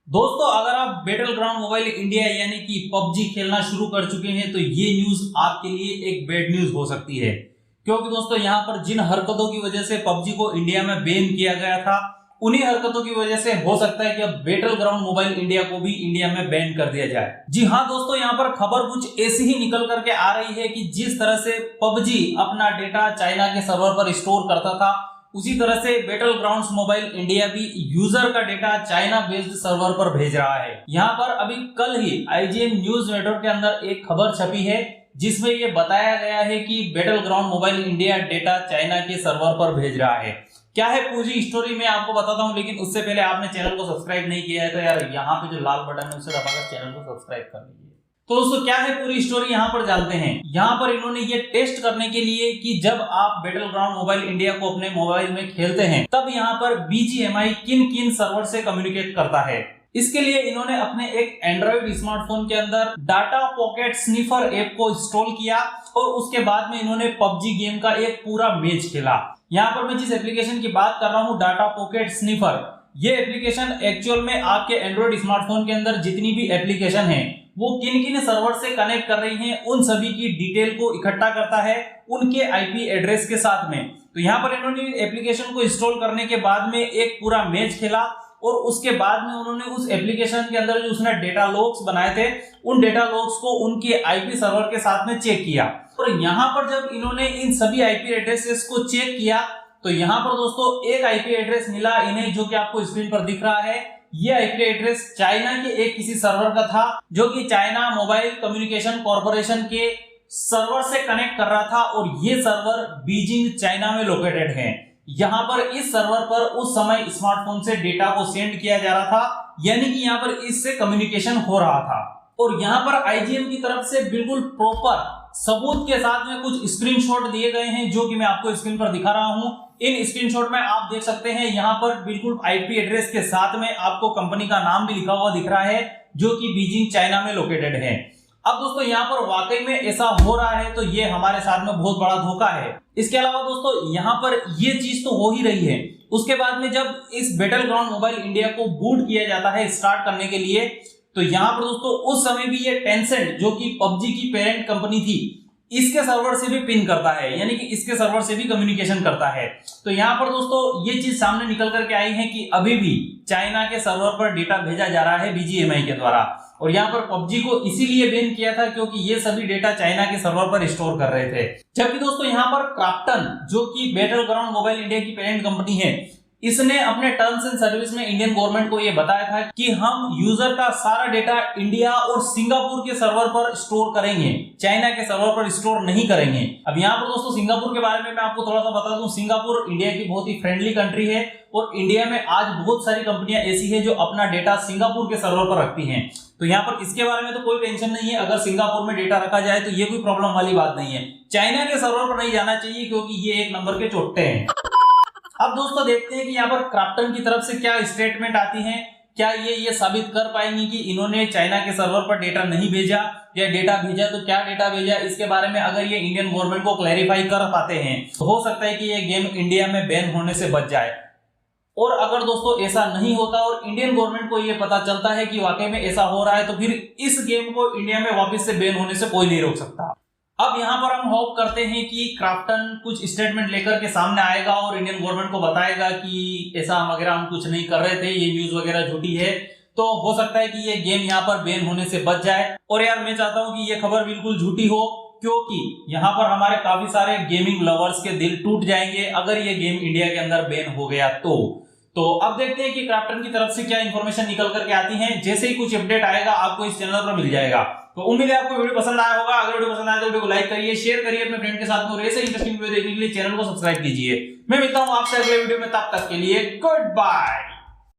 दोस्तों अगर आप बैटल ग्राउंड मोबाइल इंडिया यानी कि पबजी खेलना शुरू कर चुके हैं तो ये न्यूज आपके लिए एक बैड न्यूज हो सकती है, क्योंकि दोस्तों यहाँ पर जिन हरकतों की वजह से पबजी को इंडिया में बैन किया गया था उन्हीं हरकतों की वजह से हो सकता है कि अब बैटल ग्राउंड मोबाइल इंडिया को भी इंडिया में बैन कर दिया जाए। जी हाँ दोस्तों, यहाँ पर खबर कुछ ऐसी ही निकल करके आ रही है कि जिस तरह से पबजी अपना डेटा चाइना के सर्वर पर स्टोर करता था उसी तरह से बैटल ग्राउंड्स मोबाइल इंडिया भी यूजर का डेटा चाइना बेस्ड सर्वर पर भेज रहा है। यहाँ पर अभी कल ही IGN न्यूज नेटवर्क के अंदर एक खबर छपी है जिसमें ये बताया गया है कि battle ground mobile India data China के सर्वर पर भेज रहा है। क्या है पूरी स्टोरी मैं आपको बताता हूँ, लेकिन उससे पहले आपने चैनल को सब्सक्राइब नहीं किया है तो यार यहाँ पे जो लाल बटन है उसे दबाकर चैनल को सब्सक्राइब कर लीजिए। तो दोस्तों क्या है पूरी स्टोरी यहाँ पर जानते हैं। यहाँ पर इन्होंने ये टेस्ट करने के लिए कि जब आप बैटल ग्राउंड मोबाइल इंडिया को अपने मोबाइल में खेलते हैं तब यहाँ पर BGMI किन किन सर्वर से कम्युनिकेट करता है, इसके लिए इन्होंने अपने एक एंड्रॉइड स्मार्टफोन के अंदर डाटा पॉकेट स्निफर ऐप को इंस्टॉल किया और उसके बाद में इन्होंने पबजी गेम का एक पूरा मैच खेला। यहाँ पर मैं जिस एप्लीकेशन की बात कर रहा हूँ डाटा पॉकेट स्निफर, ये एप्लीकेशन एक्चुअल में आपके एंड्रॉइड स्मार्टफोन के अंदर जितनी भी एप्लीकेशन है वो किन किन सर्वर से कनेक्ट कर रही हैं उन सभी की डिटेल को इकट्ठा करता है उनके IP एड्रेस के साथ में। तो यहाँ पर इन्होंने एप्लीकेशन को इंस्टॉल करने के बाद में एक पूरा मैच खेला और उसके बाद में उन्होंने उस एप्लीकेशन के अंदर जो उसने डेटा लॉग्स बनाए थे उन डेटा लॉग्स को उनके IP सर्वर के साथ में चेक किया। और यहाँ पर जब इन्होंने इन सभी IP एड्रेसेस को चेक किया तो यहाँ पर दोस्तों एक IP एड्रेस मिला इन्हें जो कि आपको स्क्रीन पर दिख रहा है। ये IP एड्रेस चाइना के एक किसी सर्वर का था जो कि चाइना मोबाइल कम्युनिकेशन कॉर्पोरेशन के सर्वर से कनेक्ट कर रहा था और ये सर्वर बीजिंग चाइना में लोकेटेड है। यहाँ पर इस सर्वर पर उस समय स्मार्टफोन से डेटा को सेंड किया जा रहा था, यानी कि यहाँ पर इससे कम्युनिकेशन हो रहा था। और यहाँ पर IGN की तरफ से बिल्कुल प्रॉपर सबूत के साथ में कुछ स्क्रीनशॉट दिए गए हैं जो कि मैं आपको स्क्रीन पर दिखा रहा हूं। इन स्क्रीनशॉट में आप देख सकते हैं यहाँ पर बिल्कुल IP एड्रेस के साथ में आपको कंपनी का नाम भी लिखा हुआ दिख रहा है जो कि बीजिंग चाइना में लोकेटेड है। अब दोस्तों यहाँ पर वाकई में ऐसा हो रहा है तो ये हमारे साथ में बहुत बड़ा धोखा है। इसके अलावा दोस्तों यहाँ पर ये चीज तो हो ही रही है, उसके बाद में जब इस बैटल ग्राउंड मोबाइल इंडिया को बूट किया जाता है स्टार्ट करने के लिए तो यहाँ पर दोस्तों उस समय भी ये टेंसेंट जो कि पबजी की पेरेंट कंपनी थी इसके सर्वर से भी पिन करता है, यानी कि इसके सर्वर से भी कम्युनिकेशन करता है। तो यहाँ पर दोस्तों ये चीज सामने निकल करके आई है कि अभी भी चाइना के सर्वर पर डेटा भेजा जा रहा है BGMI के द्वारा। और यहाँ पर पबजी को इसीलिए बैन किया था क्योंकि ये सभी डेटा चाइना के सर्वर पर स्टोर कर रहे थे। जबकि दोस्तों यहाँ पर क्राफ्टन जो कि बैटल ग्राउंड मोबाइल इंडिया की पेरेंट कंपनी है, इसने अपने टर्म्स एंड सर्विस में इंडियन गवर्नमेंट को यह बताया था कि हम यूजर का सारा डेटा इंडिया और सिंगापुर के सर्वर पर स्टोर करेंगे, चाइना के सर्वर पर स्टोर नहीं करेंगे। अब यहाँ पर दोस्तों सिंगापुर के बारे में मैं आपको थोड़ा सा बता दूं, सिंगापुर इंडिया की बहुत ही फ्रेंडली कंट्री है और इंडिया में आज बहुत सारी कंपनियां ऐसी है जो अपना डेटा सिंगापुर के सर्वर पर रखती हैं। तो यहाँ पर इसके बारे में तो कोई टेंशन नहीं है, अगर सिंगापुर में डेटा रखा जाए तो ये कोई प्रॉब्लम वाली बात नहीं है। चाइना के सर्वर पर नहीं जाना चाहिए क्योंकि ये एक नंबर के चोट्टे हैं। अब दोस्तों देखते हैं कि यहाँ पर क्राफ्टन की तरफ से क्या स्टेटमेंट आती है। क्या ये साबित कर पाएंगी कि इन्होंने चाइना के सर्वर पर डेटा नहीं भेजा या डेटा भेजा तो क्या डेटा भेजा, इसके बारे में अगर ये इंडियन गवर्नमेंट को क्लैरिफाई कर पाते हैं तो हो सकता है कि ये गेम इंडिया में बैन होने से बच जाए। और अगर दोस्तों ऐसा नहीं होता और इंडियन गवर्नमेंट को ये पता चलता है कि वाकई में ऐसा हो रहा है तो फिर इस गेम को इंडिया में वापस से बैन होने से कोई नहीं रोक सकता। अब यहाँ पर हम होप करते हैं कि क्राफ्टन कुछ स्टेटमेंट लेकर के सामने आएगा और इंडियन गवर्नमेंट को बताएगा कि ऐसा वगैरह हम कुछ नहीं कर रहे थे, ये न्यूज वगैरह झूठी है। तो हो सकता है कि ये गेम यहाँ पर बैन होने से बच जाए। और यार मैं चाहता हूँ कि ये खबर बिल्कुल झूठी हो क्योंकि यहाँ पर हमारे काफी सारे गेमिंग लवर्स के दिल टूट जाएंगे अगर ये गेम इंडिया के अंदर बैन हो गया तो अब देखते हैं कि क्राफ्टन की तरफ से क्या इंफॉर्मेशन निकल करके आती है। जैसे ही कुछ अपडेट आएगा आपको इस चैनल पर मिल जाएगा। तो उम्मीद है आपको वीडियो पसंद आया होगा। अगर वीडियो पसंद आया तो वीडियो को लाइक करिए, शेयर करिए अपने फ्रेंड के साथ में और ऐसे इंटरेस्टिंग वीडियो देखने के लिए चैनल को सब्सक्राइब कीजिए। मैं मिलता हूं आपसे अगले वीडियो में, तब तक के लिए गुड बाय।